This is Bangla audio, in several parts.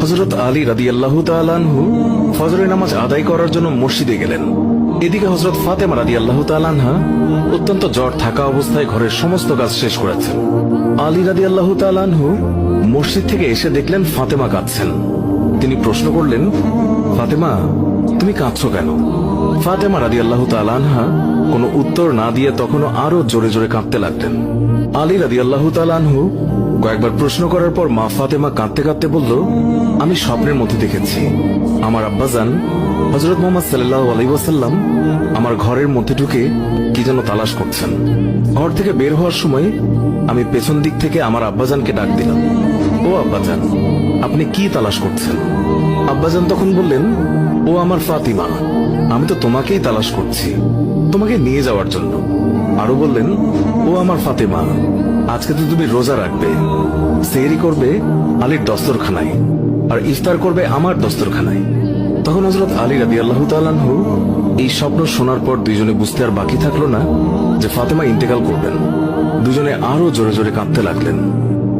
হযরত আলী রাদিয়াল্লাহু তাআলা আনহু ফজরের নামাজ আদায় করার জন্য মসজিদে গেলেন। এদিকে হযরত ফাতেমা রাদিয়াল্লাহু তাআলা আনহা অত্যন্ত জ্বর থাকা অবস্থায় ঘরের সমস্ত কাজ শেষ করেছেন। আলী রাদিয়াল্লাহু তাআলা আনহু মসজিদ থেকে এসে দেখলেন ফাতেমা কাঁদছেন। তিনি প্রশ্ন করলেন, ফাতেমা, তুমি কাঁদছো কেন? ফাতেমা রাদিয়াল্লাহু তাআলা আনহা কোনো উত্তর না দিয়ে তখনও আরো জোরে জোরে কাঁদতে লাগলেন। আলী রাদিয়াল্লাহু তাআলা আনহু কয়েকবার প্রশ্ন করার পর মা ফাতেমা কাঁদতে কাঁদতে বলল, আমি স্বপ্নের মধ্যে দেখেছি আমার আব্বাজান হযরত মুহাম্মদ সাল্লাল্লাহু আলাইহি ওয়াসাল্লাম আমার ঘরের মধ্যে ঢুকে কি যেন তালাশ করছেন। ঘর থেকে বের হওয়ার সময় আমি পেছন দিক থেকে আমার আব্বাজানকে ডাক দিলাম, ও আব্বাজান, আপনি কি তালাশ করছেন? আব্বাজান তখন বললেন, ও আমার ফাতিমা, আমি তো তোমাকেই তালাশ করছি, তোমাকে নিয়ে যাওয়ার জন্য। আরো বললেন, ও আমার ফাতেমা, আজকে তো তুমি রোজা রাখবে, সেহরি করবে আলীর দস্তরখানায় আর ইফতার করবে আমার দস্তরখানায়। তখন হযরত আলী রাদিয়াল্লাহু তাআলা আনহু এই স্বপ্ন শোনার পর দুইজনে বুঝতে আর বাকি থাকলো না যে ফাতেমা ইন্তেকাল করবেন। দুজনে আরো জোরে জোরে কাঁদতে লাগলেন।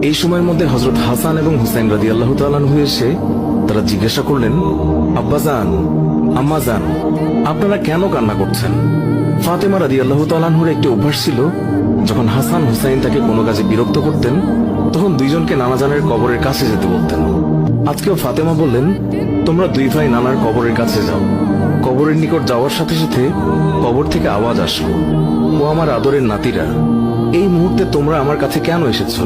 এই সময়ের মধ্যে হযরত হাসান এবং হুসাইন রাদিয়াল্লাহু তাআলা আনহু এসে তারা জিজ্ঞাসা করলেন, আব্বাজান, আম্মাজান, আপনারা কেন কান্না করছেন? ফাতেমা রাদিয়াল্লাহু তাআলা আনহুর একটি অভ্যাস ছিল, যখন হাসান হুসাইন তাকে কোনো কাজে বিরক্ত করতেন তখন দুইজনকে নানাজানের কবরের কাছে যেতে বলতেন। আজকেও ফাতেমা বললেন, তোমরা দুই ভাই নানার কবরের কাছে যাও। কবরের নিকট যাওয়ার সাথে সাথে কবর থেকে আওয়াজ আসলো, ও আমার আদরের নাতিরা, এই মুহূর্তে তোমরা আমার কাছে কেন এসেছো?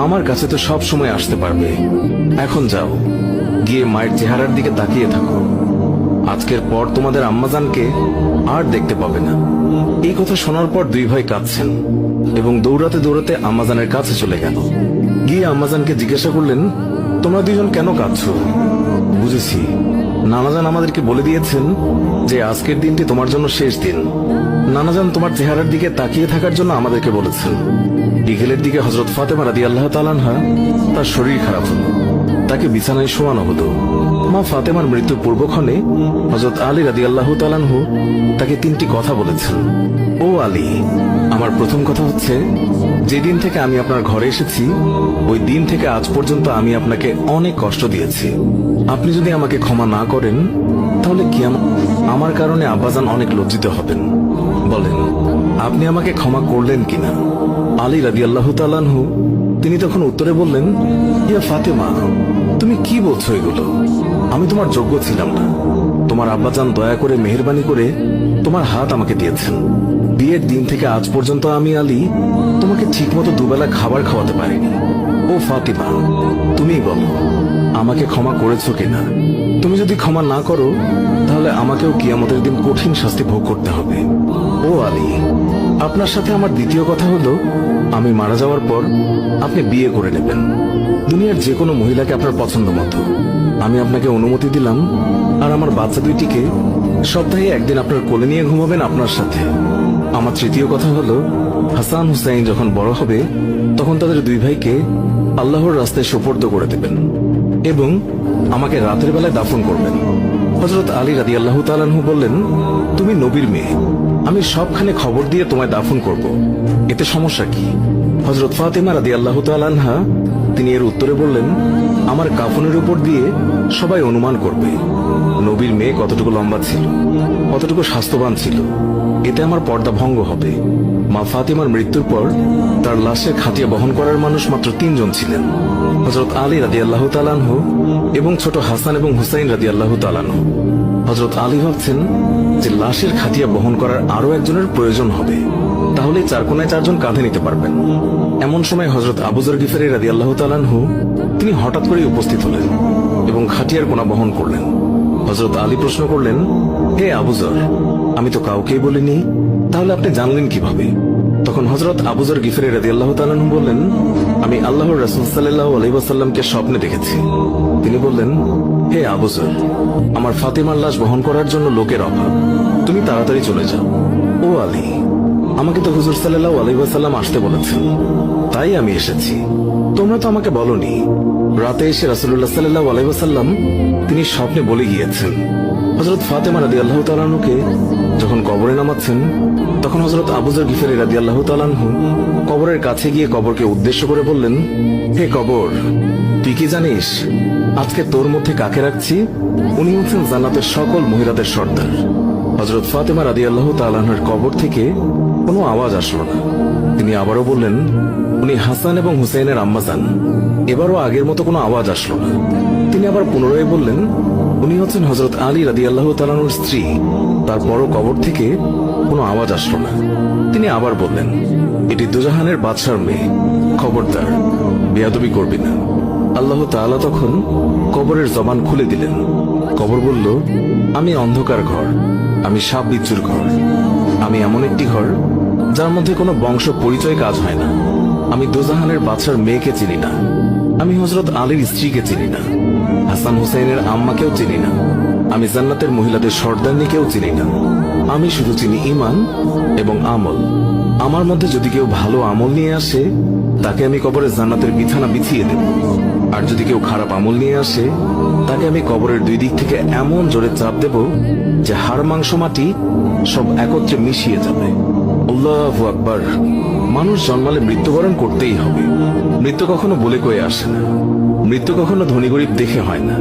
আমার কাছে তো সব সময় আসতে পারবে। এখন যাও, গিয়ে মায়ের চেহারার দিকে তাকিয়ে থাকো। আজকের পর তোমাদের আম্মাজানকে আর দেখতে পাবে না। এই কথা শোনার পর দুই ভাই কাঁদছেন এবং দৌড়াতে দৌড়াতে আম্মাজানের কাছে চলে গেল। গিয়ে আম্মাজানকে জিজ্ঞাসা করলেন, তোমরা দুইজন কেন কাঁদছো? বুঝেছি, নানাজান আমাদেরকে বলে দিয়েছেন যে আজকের দিনটি তোমার জন্য শেষ দিন। নানাজান তোমার চেহারার দিকে তাকিয়ে থাকার জন্য আমাদেরকে বলেছেন। বিকেলের দিকে হযরত ফাতেমা রাদিয়াল্লাহু তাআলা আনহা তার শরীর খারাপ হলো, তাকে বিছানায় শোয়ানো হলো। মা ফাতেমার মৃত্যুর পূর্বক্ষণে হযরত আলী রাদিয়াল্লাহু তাআলা আনহু তাকে তিনটি কথা বলেছেন। ও আলী, আমার প্রথম কথা হচ্ছে, যেদিন থেকে আমি আপনার ঘরে এসেছি ওই দিন থেকে আজ পর্যন্ত আমি আপনাকে অনেক কষ্ট দিয়েছি। আপনি যদি আমাকে ক্ষমা না করেন তাহলে কি আমার কারণে আব্বাজান অনেক লজ্জিত হবেন। বলেন, আপনি আমাকে ক্ষমা করলেন কিনা? আলী রাদিয়াল্লাহু তাআলা আনহু তিনি তখন উত্তরে বললেন, ইয়া ফাতেমা, তুমি কি বলছো এগুলো? আমি তোমার যোগ্য ছিলাম না। তোমার আব্বাজান দয়া করে মেহেরবানি করে তোমার হাত আমাকে দিয়েছেন। বিয়ের দিন থেকে আজ পর্যন্ত আমি আলী তোমাকে ঠিকমতো দুবেলা খাবার খাওয়াতে পারিনি। ও ফাতিমা, তুমিই বলো, আমাকে ক্ষমা করেছো কিনা? তুমি যদি ক্ষমা না করো তাহলে আমাকেও কিয়ামতের দিন কঠিন শাস্তি ভোগ করতে হবে। ও আলী, আপনার সাথে আমার দ্বিতীয় কথা হলো, আমি মারা যাওয়ার পর আপনি বিয়ে করে নেবেন দুনিয়ার যে কোনো মহিলাকে আপনার পছন্দ মতো। আমি আপনাকে অনুমতি দিলাম, আর আমার বাচ্চা দুইটিকে সপ্তাহে একদিন আপনার কোলে নিয়ে ঘুমাবেন আপনার সাথে। আমার তৃতীয় কথা হলো, হাসান হুসাইন যখন বড় হবে তখন তাদের দুই ভাইকে আল্লাহর রাস্তায় সুপর্দ করে দেবেন এবং আমাকে রাতের বেলায় দাফন করবেন। হযরত আলী রাদিয়াল্লাহু তাআলা আনহু বললেন, তুমি নবীর মেয়ে, আমি সবখানে খবর দিয়ে তোমায় দাফন করব, এতে সমস্যা কি? হযরত ফাতেমা রাদিয়াল্লাহু তাআলা আনহা তিনি এর উত্তরে বললেন, আমার কাফনের উপর দিয়ে সবাই অনুমান করবে নবীর মেয়ে কতটুকু লম্বা ছিল, কতটুকু স্বাস্থ্যবান ছিল, এতে আমার পর্দা ভঙ্গ হবে। মা ফাতেমার মৃত্যুর পর তার লাশের খাটিয়া বহন করার মানুষ মাত্র 3 জন ছিলেন, হযরত আলী রাদিয়াল্লাহু তাআলা আনহু এবং ছোট হাসান এবং হুসাইন রাদিয়াল্লাহু তাআলা আনহু। হযরত আলী ভাবছেন যে লাশের খাটিয়া বহন করার আরো একজনের প্রয়োজন হবে, তাহলে 4 কোণায় 4 জন কাঁধে নিতে পারবেন। এমন সময় হযরত আবু যর গিফারী রাদিয়াল্লাহু তাআলা আনহু তিনি হঠাৎ করেই উপস্থিত হলেন এবং খাটিয়ার কোণা বহন করলেন। হযরত আলী প্রশ্ন করলেন, হে আবু যর, আমি তো কাউকেই বলিনি, তাহলে আপনি জানলেন কিভাবে? তখন হযরত আবু যর গিফারী রাদিয়াল্লাহু তাআলা আনহু বললেন, আমি আল্লাহর রাসূল সাল্লাল্লাহু আলাইহি ওয়াসাল্লামকে স্বপ্নে দেখেছি। তিনি বললেন, হে আবু যর, আমার ফাতেমার লাশ বহন করার জন্য লোকের অভাব, তুমি তাড়াতাড়ি চলে যাও। ও আলী, আমাকে তো হুজুর সাল্লাল্লাহু আলাইহি ওয়াসাল্লাম আসতে বলেছেন, তাই আমি এসেছি। তোমরা তো আমাকে বলনি। রাতে এসে রাসূলুল্লাহ সাল্লাল্লাহু আলাইহি ওয়াসাল্লাম তিনি স্বপ্নে বলে গিয়েছেন হযরত ফাতেমা রাদিয়াল্লাহু তাআলা আনহুকে যখন কবরে নামাচ্ছেন তখন হযরত আবু যর গিফারী রাদিয়াল্লাহু তাআলা আনহু কবরের কাছে গিয়ে কবরকে উদ্দেশ্য করে বললেন, হে কবর, তুই কি জানিস আজকে তোর মধ্যে কাকে রাখছি? উনি হচ্ছেন জান্নাতের সকল মহিলাদের সর্দার। হযরত ফাতেমা রাদিয়াল্লাহু তাআলা আনহার কবর থেকে কোনো আওয়াজ আসলো না। তিনি আবারও বললেন, উনি হাসান এবং হুসাইনের আম্মাজান। এবারও আগের মতো কোনো আওয়াজ আসলো না। তিনি আবার পুনরায় বললেন, উনি হচ্ছেন হযরত আলী রাদিয়াল্লাহু তাআলা আনহুর স্ত্রী। তারপরও কবর থেকে কোনো আওয়াজ আসলো না। তিনি আবার বললেন, এটি দুজাহানের বাদশার মেয়ে, খবরদার বেয়াদবি করবি না। আল্লাহ তাআলা তখন কবরের জবান খুলে দিলেন। কবর বলল, আমি অন্ধকার ঘর, আমি সাপ বিচ্ছুর ঘর, আমি এমন একটি ঘর যার মধ্যে কোনো বংশ পরিচয় কাজ হয় না। আমি দুজাহানের বাদশার মেয়েকে চিনি না, আমি হযরত আলীর স্ত্রীকে চিনি না, হাসান হুসাইনের আম্মাকেও চিনি না, আমি জান্নাতের মহিলাদের সর্দারনিকেও চিনি না। আমি শুধু চিনি ঈমান এবং আমল। আমার মধ্যে যদি কেউ ভালো আমল নিয়ে আসে, তাকে আমি কবরে জান্নাতের বিছানা বিছিয়ে দেব। আর যদি কেউ খারাপ আমল নিয়ে আসে, তাকে আমি কবরের দুই দিক থেকে এমন জোরে চাপ দেব যে হাড় মাংস মাটি সব একত্রে মিশিয়ে যাবে। আল্লাহু আকবার। মানুষ জন্মালে মৃত্যুবরণ করতেই হবে। মৃত্যু কখনো বলে কয়ে আসে না, মৃত্যু কখনো ধনী গরিব দেখে হয় না।